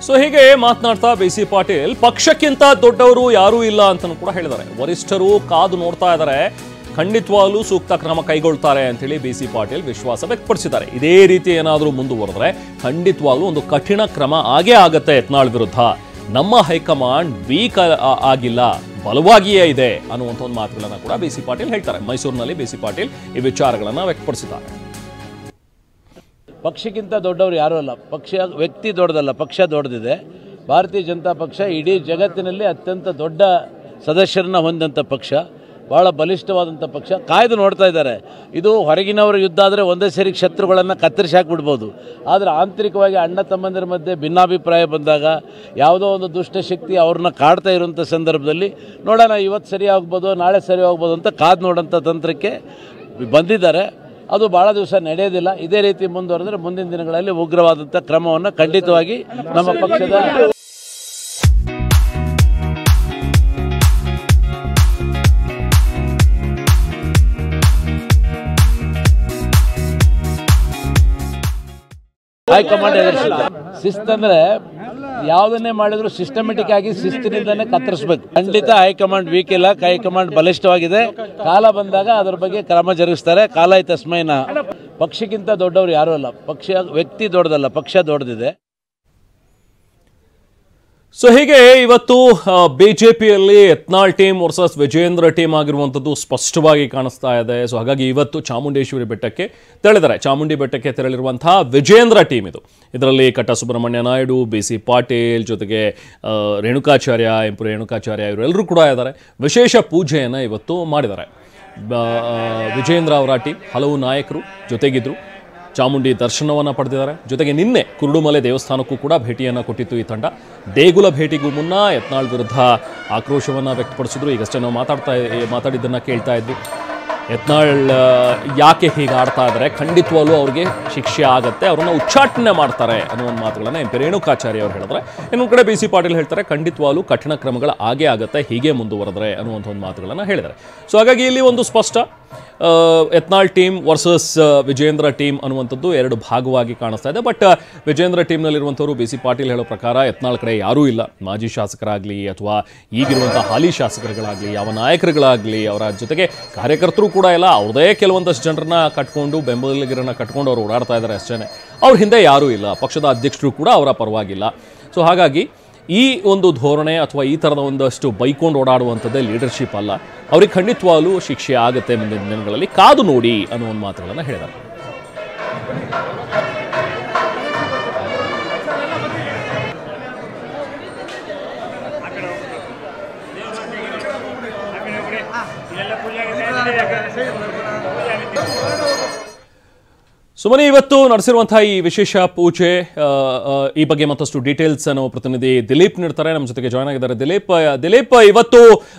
So ಹೀಗೆ ಮಾತನಾಡ್ತಾ ಬಿಸಿ ಪಾಟೀಲ್ ಪಕ್ಷಕ್ಕಿಂತ ದೊಡ್ಡವರು ಯಾರೂ ಇಲ್ಲ ಅಂತಲೂ ಕೂಡ ಹೇಳಿದ್ದಾರೆ. ವರಿಷ್ಠರು ಕಾದು ನೋಡ್ತಾ ಇದ್ದಾರೆ, ಖಂಡಿತವಾಗ್ಲೂ ಸೂಕ್ತ ಕ್ರಮ ಕೈಗೊಳ್ತಾರೆ ಅಂತೇಳಿ ಬಿಸಿ ಪಾಟೀಲ್ ವಿಶ್ವಾಸ ವ್ಯಕ್ತಪಡಿಸಿದ್ದಾರೆ. ಇದೇ ರೀತಿ ಏನಾದರೂ ಮುಂದುವರೆದ್ರೆ ಖಂಡಿತವಾಗ್ಲೂ ಒಂದು ಕಠಿಣ ಕ್ರಮ ಆಗೇ ಆಗತ್ತೆ ಯತ್ನಾಳ್ ವಿರುದ್ಧ. ನಮ್ಮ ಹೈಕಮಾಂಡ್ ವೀಕ್ ಆಗಿಲ್ಲ, ಬಲವಾಗಿಯೇ ಇದೆ ಅನ್ನುವಂಥ ಒಂದು ಮಾತುಗಳನ್ನ ಕೂಡ ಬಿಸಿ ಪಾಟೀಲ್ ಹೇಳ್ತಾರೆ. ಮೈಸೂರಿನಲ್ಲಿ ಬಿಸಿ ಪಾಟೀಲ್ ಈ ವಿಚಾರಗಳನ್ನ ವ್ಯಕ್ತಪಡಿಸಿದ್ದಾರೆ. ಪಕ್ಷಕ್ಕಿಂತ ದೊಡ್ಡವರು ಯಾರೂ ಅಲ್ಲ, ವ್ಯಕ್ತಿ ದೊಡ್ಡದಲ್ಲ, ಪಕ್ಷ ದೊಡ್ಡದಿದೆ. ಭಾರತೀಯ ಜನತಾ ಪಕ್ಷ ಇಡೀ ಜಗತ್ತಿನಲ್ಲಿ ಅತ್ಯಂತ ದೊಡ್ಡ ಸದಸ್ಯರನ್ನ ಹೊಂದಂಥ ಪಕ್ಷ, ಭಾಳ ಬಲಿಷ್ಠವಾದಂಥ ಪಕ್ಷ. ಕಾಯ್ದು ನೋಡ್ತಾ ಇದ್ದಾರೆ. ಇದು ಹೊರಗಿನವರ ಯುದ್ಧ ಆದರೆ ಒಂದೇ ಸರಿ ಶತ್ರುಗಳನ್ನು ಕತ್ತರಿಸಿ ಹಾಕಿಬಿಡ್ಬೋದು. ಆದರೆ ಆಂತರಿಕವಾಗಿ ಅಣ್ಣ ತಮ್ಮಂದಿರ ಮಧ್ಯೆ ಭಿನ್ನಾಭಿಪ್ರಾಯ ಬಂದಾಗ, ಯಾವುದೋ ಒಂದು ದುಷ್ಟಶಕ್ತಿ ಅವ್ರನ್ನ ಕಾಡ್ತಾ ಇರುವಂಥ ಸಂದರ್ಭದಲ್ಲಿ ನೋಡೋಣ ಇವತ್ತು ಸರಿ ಆಗ್ಬೋದು, ನಾಳೆ ಸರಿ ಆಗ್ಬೋದು ಅಂತ ಕಾದು ನೋಡೋಂಥ ತಂತ್ರಕ್ಕೆ ಬಂದಿದ್ದಾರೆ. ಅದು ಭಾಳ ದಿವಸ ನಡೆಯೋದಿಲ್ಲ. ಇದೇ ರೀತಿ ಮುಂದುವರೆದರೆ ಮುಂದಿನ ದಿನಗಳಲ್ಲಿ ಉಗ್ರವಾದಂಥ ಕ್ರಮವನ್ನು ಖಂಡಿತವಾಗಿ ನಮ್ಮ ಪಕ್ಷದ ಹೈಕಮಾಂಡ್ ಎದುರಿಸಿದೆ. ಶಿಸ್ತಂದ್ರೆ ಯಾವುದನ್ನೇ ಮಾಡಿದ್ರು ಸಿಸ್ಟಮೆಟಿಕ್ ಆಗಿ ಶಿಸ್ತಿನಿಂದನೇ ಕತ್ತರಿಸಬೇಕು. ಖಂಡಿತ ಹೈಕಮಾಂಡ್ ವೀಕ್ ಇಲ್ಲ, ಹೈಕಮಾಂಡ್ ಬಲಿಷ್ಠವಾಗಿದೆ. ಕಾಲ ಬಂದಾಗ ಅದರ ಬಗ್ಗೆ ಕ್ರಮ ಜರುಗಿಸ್ತಾರೆ. ಕಾಲ ತಸ್ಮೈನ. ಪಕ್ಷಕ್ಕಿಂತ ದೊಡ್ಡವರು ಯಾರೂ ಅಲ್ಲ, ವ್ಯಕ್ತಿ ದೊಡ್ಡದಲ್ಲ, ಪಕ್ಷ ದೊಡ್ಡದಿದೆ. ಸೊ ಹೀಗೆ ಇವತ್ತು ಬಿಜೆಪಿಯಲ್ಲಿ Yatnal team versus Vijendra team ಆಗಿರುವಂಥದ್ದು ಸ್ಪಷ್ಟವಾಗಿ ಕಾಣಿಸ್ತಾ ಇದೆ. ಸೊ ಹಾಗಾಗಿ ಇವತ್ತು ಚಾಮುಂಡೇಶ್ವರಿ ಬೆಟ್ಟಕ್ಕೆ ತೆರಳಿದ್ದಾರೆ. ಚಾಮುಂಡಿ ಬೆಟ್ಟಕ್ಕೆ ತೆರಳಿರುವಂತಹ ವಿಜೇಂದ್ರ ಟೀಮ್ ಇದು. ಇದರಲ್ಲಿ ಕಟ್ಟ ಸುಬ್ರಹ್ಮಣ್ಯ ನಾಯ್ಡು, ಬಿಸಿ ಪಾಟೀಲ್, ಜೊತೆಗೆ ರೇಣುಕಾಚಾರ್ಯ, ಎಂಪು ರೇಣುಕಾಚಾರ್ಯ ಇವರೆಲ್ಲರೂ ಕೂಡ ಇದ್ದಾರೆ. ವಿಶೇಷ ಪೂಜೆಯನ್ನು ಇವತ್ತು ಮಾಡಿದ್ದಾರೆ. ವಿಜೇಂದ್ರ ಅವರ ಟೀಮ್ ಹಲವು ನಾಯಕರು ಜೊತೆಗಿದ್ರು. ಚಾಮುಂಡಿ ದರ್ಶನವನ್ನು ಪಡೆದಿದ್ದಾರೆ. ಜೊತೆಗೆ ನಿನ್ನೆ ಕುರುಡುಮಲೆ ದೇವಸ್ಥಾನಕ್ಕೂ ಕೂಡ ಭೇಟಿಯನ್ನು ಕೊಟ್ಟಿತ್ತು ಈ ತಂಡ. ದೇಗುಲ ಭೇಟಿಗೂ ಮುನ್ನ ಯತ್ನಾಳ್ ವಿರುದ್ಧ ಆಕ್ರೋಶವನ್ನು ವ್ಯಕ್ತಪಡಿಸಿದ್ರು. ಈಗಷ್ಟೇ ನಾವು ಮಾತಾಡಿದ್ದನ್ನು ಕೇಳ್ತಾ ಇದ್ವಿ. ಯತ್ನಾಳ್ ಯಾಕೆ ಹೀಗೆ ಆಡ್ತಾ ಇದ್ದಾರೆ, ಖಂಡಿತವಾಗ್ಲೂ ಅವ್ರಿಗೆ ಶಿಕ್ಷೆ ಆಗುತ್ತೆ, ಅವ್ರನ್ನ ಉಚ್ಚಾಟನೆ ಮಾಡ್ತಾರೆ ಅನ್ನೋ ಒಂದು ಮಾತುಗಳನ್ನು ಎಂ ಪಿ ರೇಣುಕಾಚಾರ್ಯ ಅವರು ಹೇಳಿದ್ರೆ, ಇನ್ನೊಂದು ಕಡೆ ಬಿಸಿ ಪಾಟೀಲ್ ಹೇಳ್ತಾರೆ ಖಂಡಿತವಾಗ್ಲೂ ಕಠಿಣ ಕ್ರಮಗಳು ಆಗೇ ಆಗುತ್ತೆ ಹೀಗೆ ಮುಂದುವರೆದ್ರೆ ಅನ್ನುವಂಥ ಒಂದು ಮಾತುಗಳನ್ನು ಹೇಳಿದ್ದಾರೆ. ಸೊ ಹಾಗಾಗಿ ಇಲ್ಲಿ ಒಂದು ಸ್ಪಷ್ಟ Yatnal team versus Vijendra team ಅನ್ನುವಂಥದ್ದು ಎರಡು ಭಾಗವಾಗಿ ಕಾಣಿಸ್ತಾ ಇದೆ. ಬಟ್ ವಿಜೇಂದ್ರ ಟೀಮ್ನಲ್ಲಿರುವಂಥವ್ರು ಬಿಸಿ ಪಾಟೀಲ್ ಹೇಳೋ ಪ್ರಕಾರ ಯತ್ನಾಳ್ ಕಡೆ ಯಾರೂ ಇಲ್ಲ. ಮಾಜಿ ಶಾಸಕರಾಗಲಿ ಅಥವಾ ಈಗಿರುವಂಥ ಹಾಲಿ ಶಾಸಕರುಗಳಾಗಲಿ, ಯಾವ ನಾಯಕರುಗಳಾಗಲಿ, ಅವರ ಜೊತೆಗೆ ಕಾರ್ಯಕರ್ತರು ಕೂಡ ಇಲ್ಲ. ಅವ್ರದೇ ಕೆಲವೊಂದಷ್ಟು ಜನರನ್ನ ಕಟ್ಕೊಂಡು, ಬೆಂಬಲಿಗರನ್ನ ಕಟ್ಕೊಂಡು ಅವ್ರು ಓಡಾಡ್ತಾ ಇದ್ದಾರೆ ಅಷ್ಟೇ. ಅವ್ರ ಹಿಂದೆ ಯಾರೂ ಇಲ್ಲ. ಪಕ್ಷದ ಅಧ್ಯಕ್ಷರು ಕೂಡ ಅವರ ಪರವಾಗಿಲ್ಲ. ಸೊ ಹಾಗಾಗಿ ಈ ಒಂದು ಧೋರಣೆ ಅಥವಾ ಈ ಥರದ ಒಂದಷ್ಟು ಬೈಕೊಂಡು ಓಡಾಡುವಂಥದ್ದೇ ಲೀಡರ್ಶಿಪ್ ಅಲ್ಲ. ಅವ್ರಿಗೆ ಖಂಡಿತವಾಗ್ಲೂ ಶಿಕ್ಷೆ ಆಗುತ್ತೆ ಮುಂದಿನ ದಿನಗಳಲ್ಲಿ, ಕಾದು ನೋಡಿ ಅನ್ನೋ ಒಂದು ಮಾತುಗಳನ್ನು ಹೇಳಿದ್ದಾರೆ. ಸುಮನಿ, ಇವತ್ತು ನಡೆಸಿರುವಂತಹ ಈ ವಿಶೇಷ ಪೂಜೆ ಈ ಬಗ್ಗೆ ಮತ್ತಷ್ಟು ಡೀಟೇಲ್ಸ್ ನಮ್ಮ ಪ್ರತಿನಿಧಿ ದಿಲೀಪ್ ನೀಡ್ತಾರೆ. ನಮ್ಮ ಜೊತೆಗೆ ಜಾಯ್ನ್ ಆಗಿದ್ದಾರೆ. ದಿಲೀಪ್, ಇವತ್ತು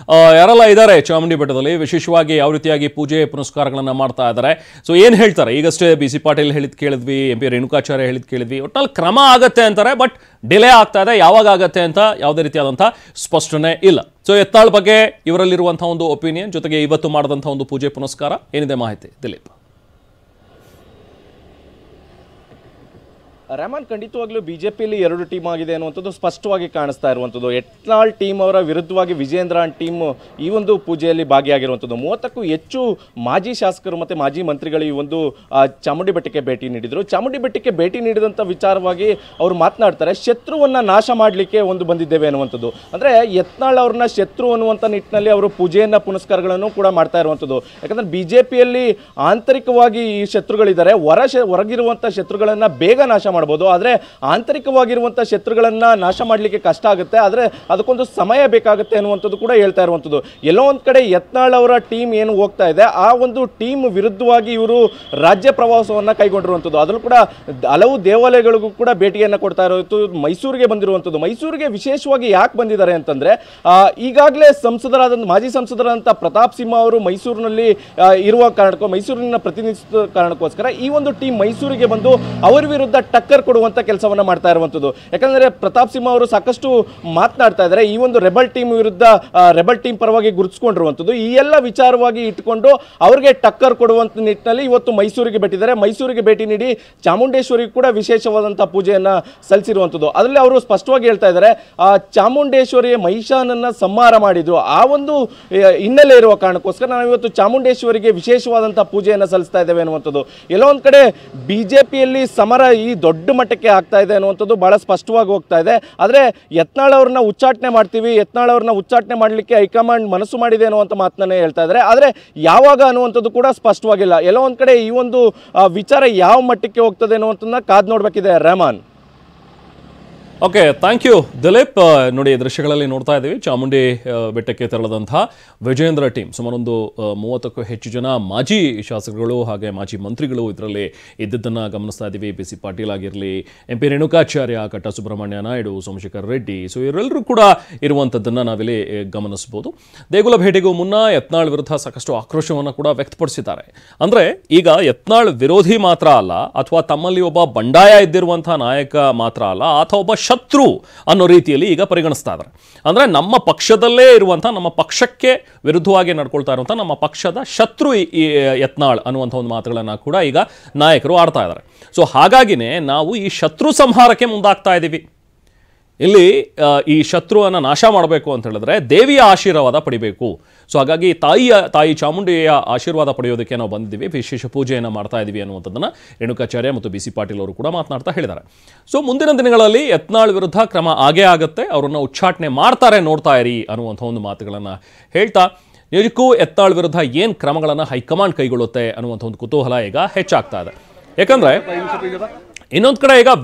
ಯಾರೆಲ್ಲ ಇದ್ದಾರೆ ಚಾಮುಂಡಿ ಬೆಟ್ಟದಲ್ಲಿ, ವಿಶೇಷವಾಗಿ ಯಾವ ರೀತಿಯಾಗಿ ಪೂಜೆ ಪುನಸ್ಕಾರಗಳನ್ನ ಮಾಡ್ತಾ ಇದ್ದಾರೆ? ಸೊ ಏನ್ ಹೇಳ್ತಾರೆ? ಈಗಷ್ಟೇ ಬಿಸಿ ಪಾಟೀಲ್ ಹೇಳಿದ್ ಕೇಳಿದ್ವಿ, ಎಂ ಪಿ ರೇಣುಕಾಚಾರ್ಯ ಹೇಳಿದ್ ಕೇಳಿದ್ವಿ. ಒಟ್ಟಲ್ಲಿ ಕ್ರಮ ಆಗತ್ತೆ ಅಂತಾರೆ, ಬಟ್ ಡಿಲೇ ಆಗ್ತಾ ಇದೆ. ಯಾವಾಗ ಆಗತ್ತೆ ಅಂತ ಯಾವುದೇ ರೀತಿಯಾದಂತಹ ಸ್ಪಷ್ಟನೆ ಇಲ್ಲ. ಸೊ ಯತ್ನಾಳ್ ಬಗ್ಗೆ ಇವರಲ್ಲಿರುವಂತಹ ಒಂದು ಒಪಿನಿಯನ್, ಜೊತೆಗೆ ಇವತ್ತು ಮಾಡಿದಂತಹ ಒಂದು ಪೂಜೆ ಪುನಸ್ಕಾರ, ಏನಿದೆ ಮಾಹಿತಿ ದಿಲೀಪ್? ರೆಹಮಾನ್, ಖಂಡಿತವಾಗ್ಲೂ ಬಿಜೆಪಿಯಲ್ಲಿ ಎರಡು ಟೀಮ್ ಆಗಿದೆ ಅನ್ನುವಂಥದ್ದು ಸ್ಪಷ್ಟವಾಗಿ ಕಾಣಿಸ್ತಾ ಇರುವಂಥದ್ದು. ಯತ್ನಾಳ್ ಟೀಮ್ ಅವರ ವಿರುದ್ಧವಾಗಿ ವಿಜೇಂದ್ರ ಟೀಮ್ ಈ ಒಂದು ಪೂಜೆಯಲ್ಲಿ ಭಾಗಿಯಾಗಿರುವಂಥದ್ದು. 30ಕ್ಕೂ ಹೆಚ್ಚು ಮಾಜಿ ಶಾಸಕರು ಮತ್ತು ಮಾಜಿ ಮಂತ್ರಿಗಳು ಈ ಒಂದು ಚಾಮುಂಡಿ ಬೆಟ್ಟಕ್ಕೆ ಭೇಟಿ ನೀಡಿದರು. ಚಾಮುಂಡಿ ಬೆಟ್ಟಕ್ಕೆ ಭೇಟಿ ನೀಡಿದಂಥ ವಿಚಾರವಾಗಿ ಅವರು ಮಾತನಾಡ್ತಾರೆ, ಶತ್ರುವನ್ನು ನಾಶ ಮಾಡಲಿಕ್ಕೆ ಒಂದು ಬಂದಿದ್ದೇವೆ ಅನ್ನುವಂಥದ್ದು. ಅಂದರೆ ಯತ್ನಾಳ್ ಅವ್ರನ್ನ ಶತ್ರು ಅನ್ನುವಂಥ ನಿಟ್ಟಿನಲ್ಲಿ ಅವರು ಪೂಜೆಯನ್ನು ಪುನಸ್ಕಾರಗಳನ್ನು ಕೂಡ ಮಾಡ್ತಾ ಇರುವಂಥದ್ದು. ಯಾಕಂದರೆ ಬಿಜೆಪಿಯಲ್ಲಿ ಆಂತರಿಕವಾಗಿ ಈ ಶತ್ರುಗಳಿದ್ದಾರೆ, ಹೊರಗಿರುವಂಥ ಶತ್ರುಗಳನ್ನು ಬೇಗ ನಾಶ ಮಾಡಬಹುದು, ಆದರೆ ಆಂತರಿಕವಾಗಿರುವಂಥ ಶತ್ರುಗಳನ್ನು ನಾಶ ಮಾಡಲಿಕ್ಕೆ ಕಷ್ಟ ಆಗುತ್ತೆ, ಆದರೆ ಅದಕ್ಕೊಂದು ಸಮಯ ಬೇಕಾಗುತ್ತೆ ಅನ್ನುವಂಥದ್ದು ಕೂಡ ಹೇಳ್ತಾ ಇರುವಂಥದ್ದು. ಎಲ್ಲೋ ಒಂದು ಕಡೆ ಯತ್ನಾಳ್ ಅವರ ಟೀಮ್ ಏನು ಹೋಗ್ತಾ ಇದೆ, ಆ ಒಂದು ಟೀಮ್ ವಿರುದ್ಧವಾಗಿ ಇವರು ರಾಜ್ಯ ಪ್ರವಾಸವನ್ನು ಕೈಗೊಂಡಿರುವಂಥದ್ದು. ಅದರಲ್ಲೂ ಕೂಡ ಹಲವು ದೇವಾಲಯಗಳಿಗೂ ಕೂಡ ಭೇಟಿಯನ್ನು ಕೊಡ್ತಾ ಇರೋದು. ಮೈಸೂರಿಗೆ ಬಂದಿರುವಂಥದ್ದು. ಮೈಸೂರಿಗೆ ವಿಶೇಷವಾಗಿ ಯಾಕೆ ಬಂದಿದ್ದಾರೆ ಅಂತಂದರೆ, ಈಗಾಗಲೇ ಮಾಜಿ ಸಂಸದರಾದಂಥ ಪ್ರತಾಪ್ ಸಿಂಹ ಅವರು ಮೈಸೂರಿನಲ್ಲಿ ಇರುವ ಕಾರಣಕ್ಕೂ, ಮೈಸೂರಿನ ಪ್ರತಿನಿಧಿಸಿದ ಕಾರಣಕ್ಕೋಸ್ಕರ ಈ ಒಂದು ಟೀಮ್ ಮೈಸೂರಿಗೆ ಬಂದು ಅವರ ವಿರುದ್ಧ ಟಕ್ಕರ್ ಕೊಡುವಂಥ ಕೆಲಸವನ್ನು ಮಾಡ್ತಾ ಇರುವಂಥದ್ದು. ಯಾಕಂದರೆ ಪ್ರತಾಪ್ ಸಿಂಹ ಅವರು ಸಾಕಷ್ಟು ಮಾತನಾಡ್ತಾ ಇದ್ದಾರೆ ಈ ಒಂದು ರೆಬಲ್ ಟೀಮ್ ವಿರುದ್ಧ, ರೆಬಲ್ ಟೀಮ್ ಪರವಾಗಿ ಗುರುತಿಸ್ಕೊಂಡಿರುವಂಥದ್ದು. ಈ ಎಲ್ಲ ವಿಚಾರವಾಗಿ ಇಟ್ಕೊಂಡು ಅವ್ರಿಗೆ ಟಕ್ಕರ್ ಕೊಡುವಂಥ ನಿಟ್ಟಿನಲ್ಲಿ ಇವತ್ತು ಮೈಸೂರಿಗೆ ಭೇಟಿದ್ದಾರೆ. ಮೈಸೂರಿಗೆ ಭೇಟಿ ನೀಡಿ ಚಾಮುಂಡೇಶ್ವರಿಗೆ ಕೂಡ ವಿಶೇಷವಾದಂಥ ಪೂಜೆಯನ್ನು ಸಲ್ಲಿಸಿರುವಂಥದ್ದು. ಅದರಲ್ಲಿ ಅವರು ಸ್ಪಷ್ಟವಾಗಿ ಹೇಳ್ತಾ ಇದ್ದಾರೆ, ಚಾಮುಂಡೇಶ್ವರಿಯ ಮಹಿಷಾನನ್ನು ಸಂಹಾರ ಮಾಡಿದ್ರು, ಆ ಒಂದು ಹಿನ್ನೆಲೆ ಇರುವ ಕಾರಣಕ್ಕೋಸ್ಕರ ನಾವು ಇವತ್ತು ಚಾಮುಂಡೇಶ್ವರಿಗೆ ವಿಶೇಷವಾದಂಥ ಪೂಜೆಯನ್ನು ಸಲ್ಲಿಸ್ತಾ ಇದ್ದೇವೆ ಅನ್ನುವಂಥದ್ದು. ಎಲ್ಲೋ ಒಂದು ಕಡೆ ಬಿಜೆಪಿಯಲ್ಲಿ ಸಮರ ಈ ದೊಡ್ಡ ಮಟ್ಟಕ್ಕೆ ಆಗ್ತಾ ಇದೆ ಅನ್ನುವಂಥದ್ದು ಬಹಳ ಸ್ಪಷ್ಟವಾಗಿ ಹೋಗ್ತಾ ಇದೆ. ಆದರೆ ಯತ್ನಾಳ್ ಅವ್ರನ್ನ ಉಚ್ಚಾಟನೆ ಮಾಡ್ತೀವಿ, ಯತ್ನಾಳ್ ಅವ್ರನ್ನ ಉಚ್ಚಾಟನೆ ಮಾಡಲಿಕ್ಕೆ ಹೈಕಮಾಂಡ್ ಮನಸ್ಸು ಮಾಡಿದೆ ಅನ್ನುವಂಥ ಮಾತನ್ನೇ ಹೇಳ್ತಾ ಇದ್ದಾರೆ. ಆದರೆ ಯಾವಾಗ ಅನ್ನುವಂಥದ್ದು ಕೂಡ ಸ್ಪಷ್ಟವಾಗಿಲ್ಲ. ಎಲ್ಲೋ ಒಂದು ಕಡೆ ಈ ಒಂದು ವಿಚಾರ ಯಾವ ಮಟ್ಟಕ್ಕೆ ಹೋಗ್ತದೆ ಅನ್ನುವಂಥದ್ದನ್ನ ಕಾದು ನೋಡಬೇಕಿದೆ. Rehman. Okay, thank you Dileep. ನೋಡಿ, ದೃಶ್ಯಗಳಲ್ಲಿ ನೋಡ್ತಾ ಇದ್ದೀವಿ ಚಾಮುಂಡಿ ಬೆಟ್ಟಕ್ಕೆ ತೆರಳದಂತಹ ವಿಜೇಂದ್ರ ಟೀಮ್. ಸುಮಾರು ಒಂದು 30ಕ್ಕೂ ಹೆಚ್ಚು ಜನ ಮಾಜಿ ಶಾಸಕರುಗಳು ಹಾಗೆ ಮಾಜಿ ಮಂತ್ರಿಗಳು ಇದರಲ್ಲಿ ಇದ್ದದ್ದನ್ನು ಗಮನಿಸ್ತಾ ಇದ್ದೀವಿ. ಪಿ ಸಿ ಪಾಟೀಲ್ ಆಗಿರಲಿ, MP ರೇಣುಕಾಚಾರ್ಯ, ಕಟ್ಟ ಸುಬ್ರಹ್ಮಣ್ಯ ನಾಯ್ಡು, ಸೋಮಶೇಖರ್ ರೆಡ್ಡಿ, ಸೊ ಇವರೆಲ್ಲರೂ ಕೂಡ ಇರುವಂಥದ್ದನ್ನು ನಾವಿಲ್ಲಿ ಗಮನಿಸ್ಬೋದು. ದೇಗುಲ ಭೇಟಿಗೂ ಮುನ್ನ ಯತ್ನಾಳ್ ವಿರುದ್ಧ ಸಾಕಷ್ಟು ಆಕ್ರೋಶವನ್ನು ಕೂಡ ವ್ಯಕ್ತಪಡಿಸಿದ್ದಾರೆ. ಅಂದರೆ ಈಗ ಯತ್ನಾಳ್ ವಿರೋಧಿ ಮಾತ್ರ ಅಲ್ಲ, ಅಥವಾ ತಮ್ಮಲ್ಲಿ ಒಬ್ಬ ಬಂಡಾಯ ಇದ್ದಿರುವಂಥ ನಾಯಕ ಮಾತ್ರ ಅಲ್ಲ, ಆತ ಒಬ್ಬ ಶತ್ರು ಅನ್ನೋ ರೀತಿಯಲ್ಲಿ ಈಗ ಪರಿಗಣಿಸ್ತಾ ಇದ್ದಾರೆ. ಅಂದರೆ ನಮ್ಮ ಪಕ್ಷದಲ್ಲೇ ಇರುವಂಥ, ನಮ್ಮ ಪಕ್ಷಕ್ಕೆ ವಿರುದ್ಧವಾಗಿ ನಡ್ಕೊಳ್ತಾ ಇರುವಂಥ ನಮ್ಮ ಪಕ್ಷದ ಶತ್ರು ಈ ಯತ್ನಾಳ್ ಅನ್ನುವಂಥ ಒಂದು ಮಾತುಗಳನ್ನು ಕೂಡ ಈಗ ನಾಯಕರು ಆಡ್ತಾ ಇದ್ದಾರೆ. ಸೊ ಹಾಗಾಗಿನೇ ನಾವು ಈ ಶತ್ರು ಸಂಹಾರಕ್ಕೆ ಮುಂದಾಗ್ತಾ ಇದ್ದೀವಿ. ಇಲ್ಲಿ ಈ ಶತ್ರುವನ್ನು ನಾಶ ಮಾಡಬೇಕು ಅಂತ ಹೇಳಿದ್ರೆ ದೇವಿಯ ಆಶೀರ್ವಾದ ಪಡಿಬೇಕು. ಸೊ ಹಾಗಾಗಿ ತಾಯಿ ಚಾಮುಂಡಿಯ ಆಶೀರ್ವಾದ ಪಡೆಯೋದಕ್ಕೆ ನಾವು ಬಂದಿದ್ದೀವಿ, ವಿಶೇಷ ಪೂಜೆಯನ್ನು ಮಾಡ್ತಾ ಇದ್ದೀವಿ ಅನ್ನುವಂಥದ್ದನ್ನು ರೇಣುಕಾಚಾರ್ಯ ಮತ್ತು BC ಪಾಟೀಲ್ ಅವರು ಕೂಡ ಮಾತನಾಡ್ತಾ ಹೇಳಿದ್ದಾರೆ. ಸೊ ಮುಂದಿನ ದಿನಗಳಲ್ಲಿ ಯತ್ನಾಳ್ ವಿರುದ್ಧ ಕ್ರಮ ಆಗೇ ಆಗುತ್ತೆ, ಅವರನ್ನು ಉಚ್ಚಾಟನೆ ಮಾಡ್ತಾರೆ, ನೋಡ್ತಾ ಇರಿ ಅನ್ನುವಂಥ ಒಂದು ಮಾತುಗಳನ್ನು ಹೇಳ್ತಾ, ನಿಜಕ್ಕೂ ಯತ್ನಾಳ್ ವಿರುದ್ಧ ಏನು ಕ್ರಮಗಳನ್ನು ಹೈಕಮಾಂಡ್ ಕೈಗೊಳ್ಳುತ್ತೆ ಅನ್ನುವಂಥ ಒಂದು ಕುತೂಹಲ ಈಗ ಹೆಚ್ಚಾಗ್ತಾ ಇದೆ. ಯಾಕಂದರೆ ಇನ್ನೊಂದು ಕಡೆ ಈಗ